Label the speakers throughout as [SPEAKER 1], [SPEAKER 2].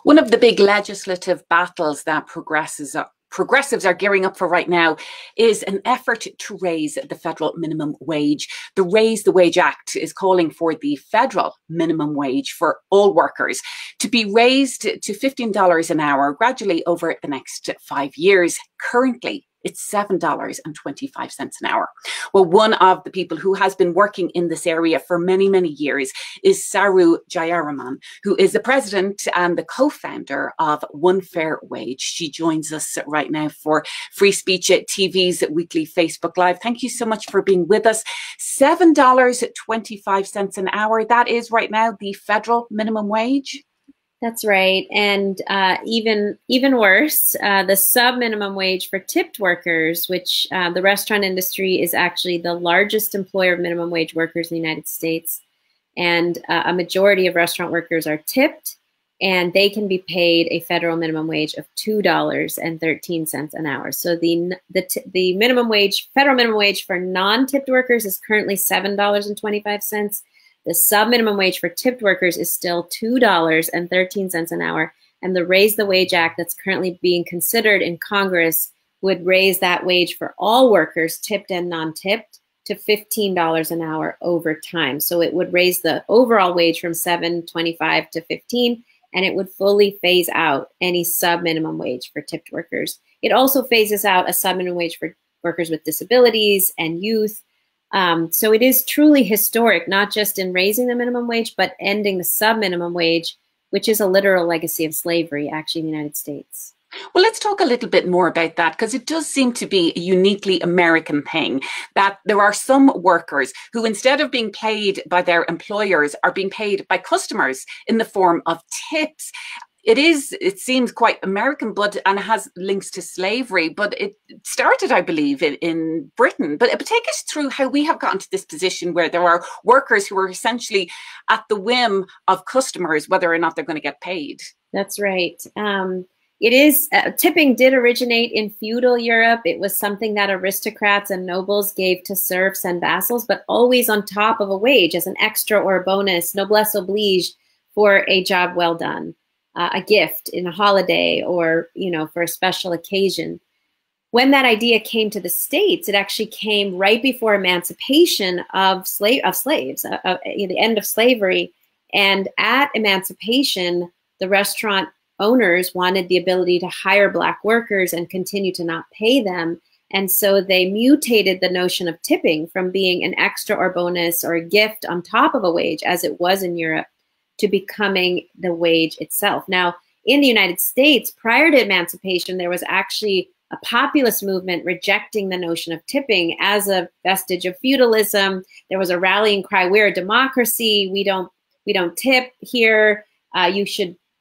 [SPEAKER 1] One of the big legislative battles that progressives are gearing up for right now is an effort to raise the federal minimum wage. The Raise the Wage Act is calling for the federal minimum wage for all workers to be raised to $15 an hour gradually over the next 5 years. Currently, it's $7.25 an hour. Well, one of the people who has been working in this area for many, many years is Saru Jayaraman, who is the president and the co-founder of One Fair Wage. She joins us right now for Free Speech TV's weekly Facebook Live. Thank you so much for being with us. $7.25 an hour, that is right now the federal minimum wage.
[SPEAKER 2] That's right. And even worse, the sub-minimum wage for tipped workers, which the restaurant industry is actually the largest employer of minimum wage workers in the United States. And a majority of restaurant workers are tipped, and they can be paid a federal minimum wage of $2.13 an hour. So the minimum wage, federal minimum wage for non-tipped workers is currently $7.25. The sub-minimum wage for tipped workers is still $2.13 an hour. And the Raise the Wage Act that's currently being considered in Congress would raise that wage for all workers, tipped and non-tipped, to $15 an hour over time. So it would raise the overall wage from $7.25 to $15, and it would fully phase out any sub-minimum wage for tipped workers. It also phases out a sub-minimum wage for workers with disabilities and youth. So it is truly historic, not just in raising the minimum wage, but ending the sub-minimum wage, which is a literal legacy of slavery, actually, in the United States.
[SPEAKER 1] Well, let's talk a little bit more about that, because it does seem to be a uniquely American thing that there are some workers who, instead of being paid by their employers, are being paid by customers in the form of tips. It seems quite American, and has links to slavery, but it started, I believe, in Britain. But take us through how we have gotten to this position where there are workers who are essentially at the whim of customers, whether or not they're going to get paid.
[SPEAKER 2] That's right. Tipping did originate in feudal Europe. It was something that aristocrats and nobles gave to serfs and vassals, but always on top of a wage as an extra or a bonus, noblesse oblige, for a job well done. A gift in a holiday, or for a special occasion. When that idea came to the States, it actually came right before emancipation of slaves, the end of slavery. And at emancipation, the restaurant owners wanted the ability to hire Black workers and continue to not pay them. And so they mutated the notion of tipping from being an extra or bonus or a gift on top of a wage, as it was in Europe, to becoming the wage itself. Now, in the United States, prior to emancipation, there was actually a populist movement rejecting the notion of tipping as a vestige of feudalism. There was a rallying cry, "We're a democracy. We don't tip here.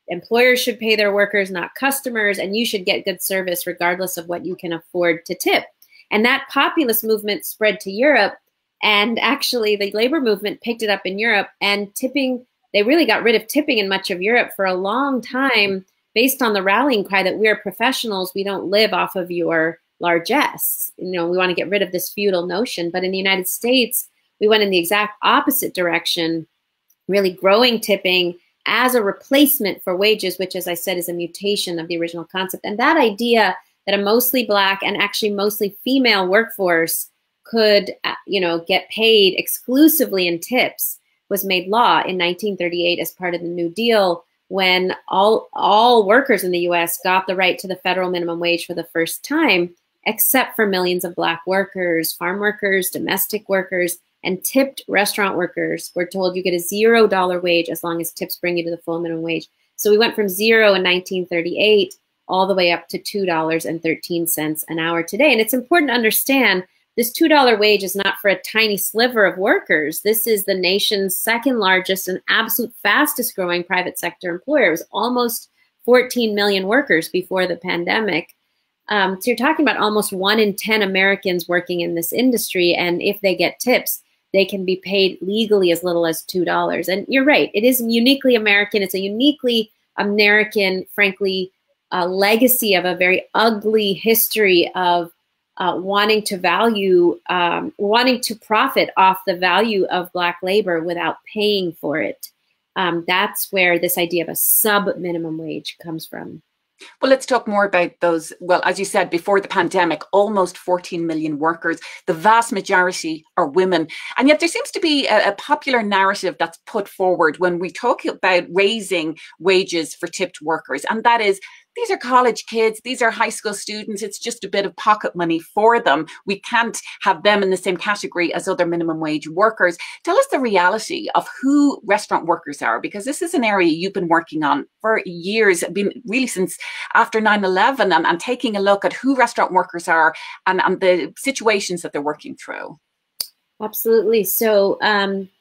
[SPEAKER 2] Employers should pay their workers, not customers, and you should get good service regardless of what you can afford to tip." And that populist movement spread to Europe, and actually the labor movement picked it up in Europe, and tipping. They really got rid of tipping in much of Europe for a long time, based on the rallying cry that we're professionals, we don't live off of your largesse. We want to get rid of this feudal notion. But in the United States, we went in the exact opposite direction, really growing tipping as a replacement for wages, which, as I said, is a mutation of the original concept. And that idea that a mostly Black and actually mostly female workforce could, get paid exclusively in tips was made law in 1938 as part of the New Deal, when all workers in the US got the right to the federal minimum wage for the first time, except for millions of Black workers, farm workers, domestic workers, and tipped restaurant workers were told you get a $0 wage as long as tips bring you to the full minimum wage. So we went from zero in 1938 all the way up to $2.13 an hour today. And it's important to understand this $2 wage is not for a tiny sliver of workers. This is the nation's second largest and absolute fastest growing private sector employer. It was almost 14 million workers before the pandemic. So you're talking about almost 1 in 10 Americans working in this industry. And if they get tips, they can be paid legally as little as $2. And you're right, it is uniquely American. It's a uniquely American, frankly, legacy of a very ugly history of wanting to profit off the value of Black labor without paying for it. That's where this idea of a sub-minimum wage comes from.
[SPEAKER 1] Well, let's talk more about those. Well, as you said, before the pandemic, almost 14 million workers, the vast majority are women. And yet there seems to be a popular narrative that's put forward when we talk about raising wages for tipped workers. And that is, these are college kids, these are high school students, it's just a bit of pocket money for them. We can't have them in the same category as other minimum wage workers. Tell us the reality of who restaurant workers are, because this is an area you've been working on for years, been really since after 9/11, and taking a look at who restaurant workers are and the situations that they're working through.
[SPEAKER 2] Absolutely. So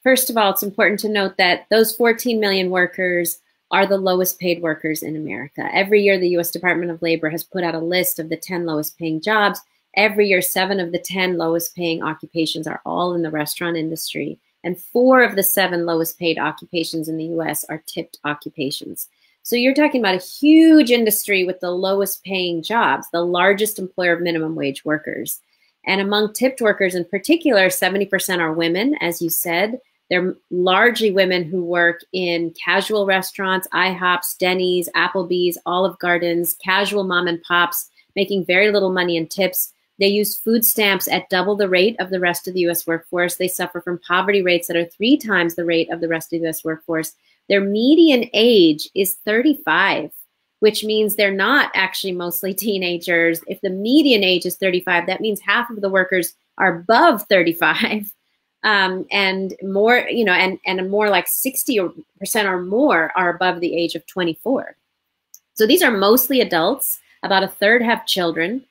[SPEAKER 2] first of all, it's important to note that those 14 million workers are the lowest paid workers in America. Every year, the U.S. Department of Labor has put out a list of the 10 lowest paying jobs. Every year, 7 of the 10 lowest paying occupations are all in the restaurant industry. And 4 of the 7 lowest paid occupations in the U.S. are tipped occupations. So you're talking about a huge industry with the lowest paying jobs, the largest employer of minimum wage workers. And among tipped workers in particular, 70% are women, as you said. They're largely women who work in casual restaurants, IHOPs, Denny's, Applebee's, Olive Gardens, casual mom and pops, making very little money in tips. They use food stamps at double the rate of the rest of the U.S. workforce. They suffer from poverty rates that are 3 times the rate of the rest of the U.S. workforce. Their median age is 35, which means they're not actually mostly teenagers. If the median age is 35, that means half of the workers are above 35. And more, and more like 60% or more are above the age of 24. So these are mostly adults. About a third have children.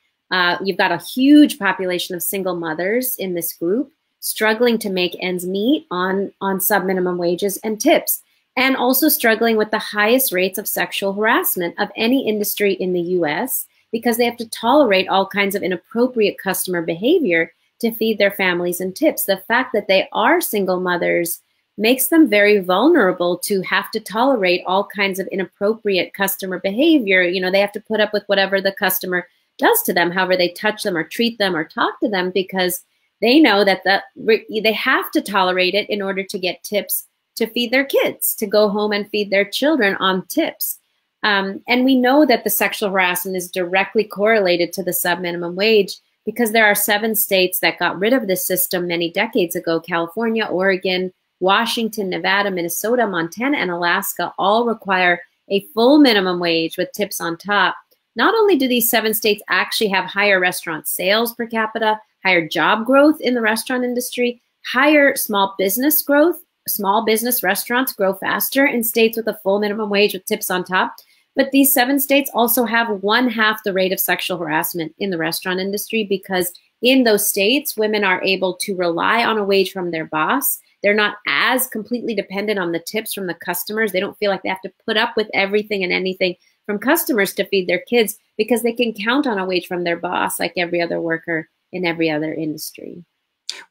[SPEAKER 2] You've got a huge population of single mothers in this group, struggling to make ends meet on sub-minimum wages and tips, and also struggling with the highest rates of sexual harassment of any industry in the US, because they have to tolerate all kinds of inappropriate customer behavior to feed their families and tips. The fact that they are single mothers makes them very vulnerable to have to tolerate all kinds of inappropriate customer behavior. They have to put up with whatever the customer does to them, however they touch them or treat them or talk to them, because they know that they have to tolerate it in order to get tips to feed their kids, to go home and feed their children on tips. And we know that the sexual harassment is directly correlated to the sub-minimum wage, because there are 7 states that got rid of this system many decades ago. California, Oregon, Washington, Nevada, Minnesota, Montana, and Alaska all require a full minimum wage with tips on top. Not only do these 7 states actually have higher restaurant sales per capita, higher job growth in the restaurant industry, higher small business growth, small business restaurants grow faster in states with a full minimum wage with tips on top. But these 7 states also have 1/2 the rate of sexual harassment in the restaurant industry, because in those states, women are able to rely on a wage from their boss. They're not as completely dependent on the tips from the customers. They don't feel like they have to put up with everything and anything from customers to feed their kids, because they can count on a wage from their boss like every other worker in every other industry.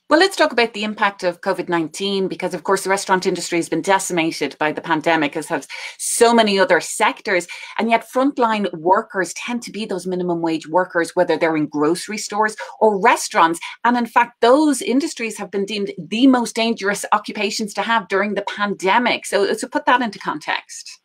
[SPEAKER 1] Well, let's talk about the impact of COVID-19, because, of course, the restaurant industry has been decimated by the pandemic, as have so many other sectors. And yet frontline workers tend to be those minimum wage workers, whether they're in grocery stores or restaurants. And in fact, those industries have been deemed the most dangerous occupations to have during the pandemic. So put that into context.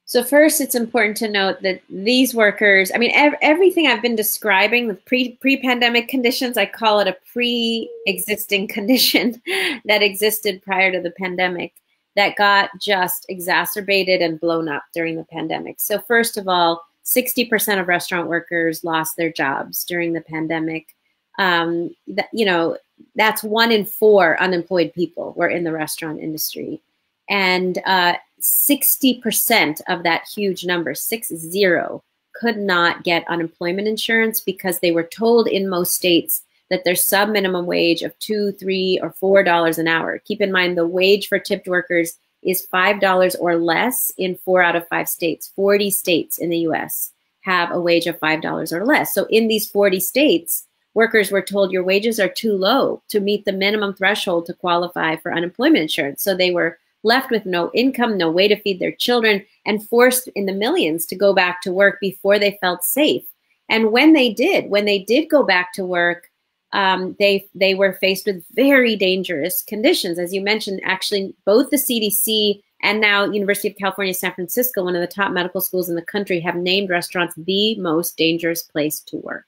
[SPEAKER 2] So first, it's important to note that these workers, everything I've been describing with pre-pandemic conditions, I call it a pre-existing condition that existed prior to the pandemic that got just exacerbated and blown up during the pandemic. So first of all, 60% of restaurant workers lost their jobs during the pandemic. That's 1 in 4 unemployed people were in the restaurant industry. And 60% of that huge number, 60, could not get unemployment insurance because they were told in most states that their sub-minimum wage of $2, $3, or $4 an hour. Keep in mind, the wage for tipped workers is $5 or less in 4 out of 5 states. 40 states in the US have a wage of $5 or less. So in these 40 states, workers were told your wages are too low to meet the minimum threshold to qualify for unemployment insurance. So they were left with no income, no way to feed their children, and forced in the millions to go back to work before they felt safe. And when they did go back to work, they were faced with very dangerous conditions. As you mentioned, actually, both the CDC and now University of California, San Francisco, one of the top medical schools in the country, have named restaurants the most dangerous place to work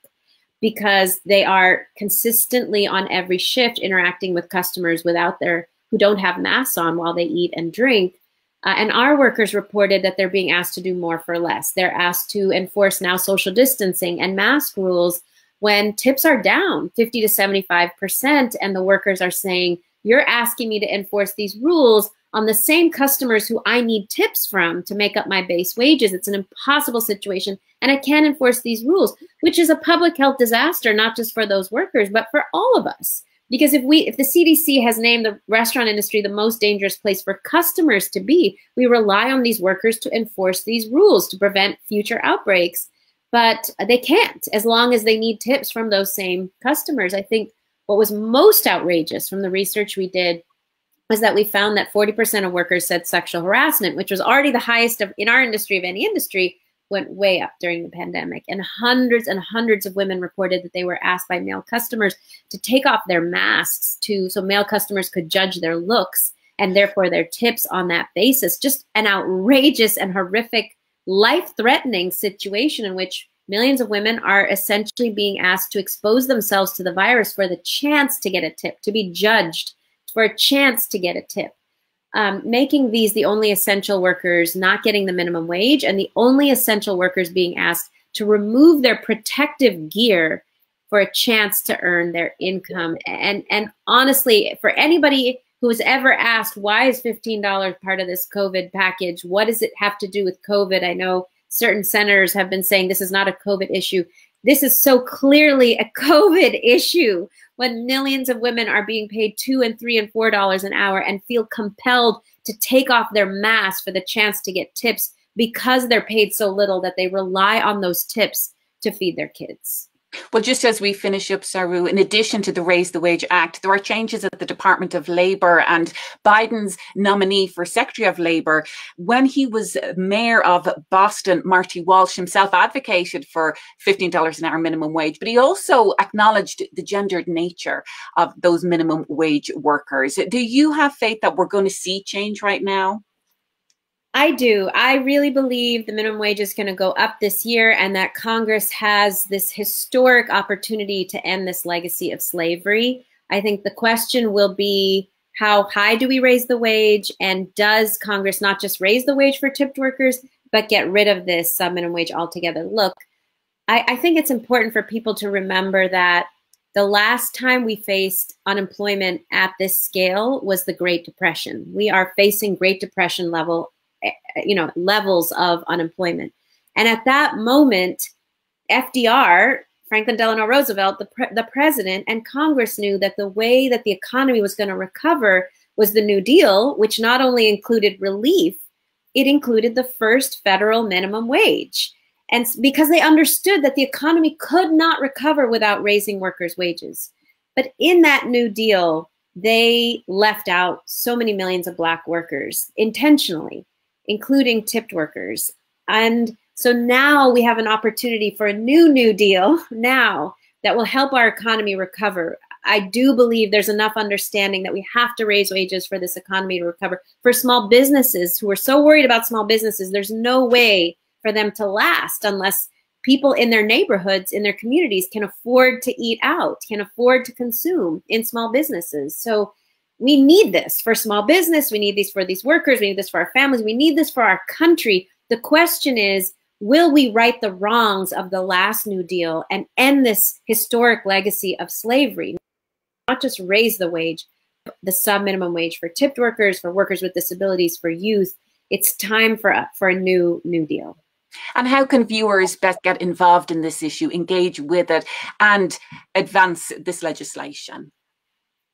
[SPEAKER 2] because they are consistently on every shift interacting with customers who don't have masks on while they eat and drink. And our workers reported that they're being asked to do more for less. They're asked to enforce now social distancing and mask rules when tips are down 50 to 75%, and the workers are saying, you're asking me to enforce these rules on the same customers who I need tips from to make up my base wages. It's an impossible situation, and I can't enforce these rules, which is a public health disaster, not just for those workers, but for all of us. Because if the CDC has named the restaurant industry the most dangerous place for customers to be, we rely on these workers to enforce these rules to prevent future outbreaks. But they can't, as long as they need tips from those same customers. I think what was most outrageous from the research we did was that we found that 40% of workers said sexual harassment, which was already the highest in our industry of any industry, went way up during the pandemic. And hundreds of women reported that they were asked by male customers to take off their masks so male customers could judge their looks and therefore their tips on that basis. Just an outrageous and horrific, life-threatening situation in which millions of women are essentially being asked to expose themselves to the virus for the chance to get a tip, to be judged for a chance to get a tip. Making these the only essential workers not getting the minimum wage, and the only essential workers being asked to remove their protective gear for a chance to earn their income. And honestly, for anybody who was ever asked, why is $15 part of this COVID package? What does it have to do with COVID? I know certain senators have been saying this is not a COVID issue. This is so clearly a COVID issue when millions of women are being paid $2 and $3 and $4 an hour and feel compelled to take off their mask for the chance to get tips because they're paid so little that they rely on those tips to feed their kids.
[SPEAKER 1] Well, just as we finish up, Saru, in addition to the Raise the Wage Act, there are changes at the Department of Labour, and Biden's nominee for Secretary of Labour, when he was mayor of Boston, Marty Walsh, himself advocated for $15 an hour minimum wage, but he also acknowledged the gendered nature of those minimum wage workers. Do you have faith that we're going to see change right now?
[SPEAKER 2] I do. I really believe the minimum wage is going to go up this year and that Congress has this historic opportunity to end this legacy of slavery. I think the question will be, how high do we raise the wage? And does Congress not just raise the wage for tipped workers, but get rid of this minimum wage altogether? Look, I think it's important for people to remember that the last time we faced unemployment at this scale was the Great Depression. We are facing Great Depression levels of unemployment. And at that moment, FDR, Franklin Delano Roosevelt, the president, and Congress knew that the way that the economy was going to recover was the New Deal, which not only included relief, it included the first federal minimum wage. And because they understood that the economy could not recover without raising workers' wages. But in that New Deal, they left out so many millions of Black workers intentionally, including tipped workers. And so now we have an opportunity for a New Deal now that will help our economy recover. I do believe there's enough understanding that we have to raise wages for this economy to recover. For small businesses who are so worried about small businesses, there's no way for them to last unless people in their neighborhoods, in their communities can afford to eat out, can afford to consume in small businesses. So we need this for small business. We need these for these workers. We need this for our families. We need this for our country. The question is, will we right the wrongs of the last New Deal and end this historic legacy of slavery? Not just raise the wage, the sub-minimum wage for tipped workers, for workers with disabilities, for youth. It's time for a New Deal.
[SPEAKER 1] And how can viewers best get involved in this issue, engage with it, and advance this legislation?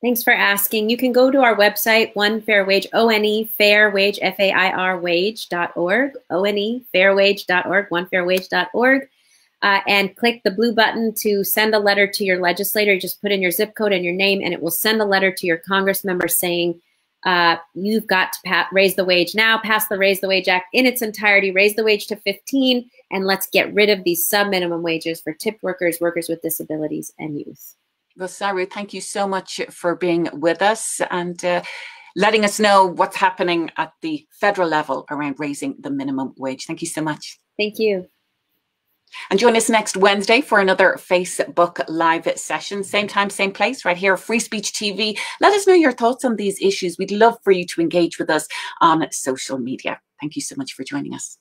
[SPEAKER 2] Thanks for asking. You can go to our website, One Fair Wage, ONE, Fair Wage, F-A-I-R, wage.org, ONE, fairwage.org, onefairwage.org, and click the blue button to send a letter to your legislator. You just put in your zip code and your name, and it will send a letter to your Congress member saying, you've got to raise the wage now, pass the Raise the Wage Act in its entirety, raise the wage to 15, and let's get rid of these sub-minimum wages for tipped workers, workers with disabilities, and youth.
[SPEAKER 1] Well, Saru, thank you so much for being with us and letting us know what's happening at the federal level around raising the minimum wage. Thank you so much.
[SPEAKER 2] Thank you.
[SPEAKER 1] And join us next Wednesday for another Facebook Live session. Same time, same place, right here, Free Speech TV. Let us know your thoughts on these issues. We'd love for you to engage with us on social media. Thank you so much for joining us.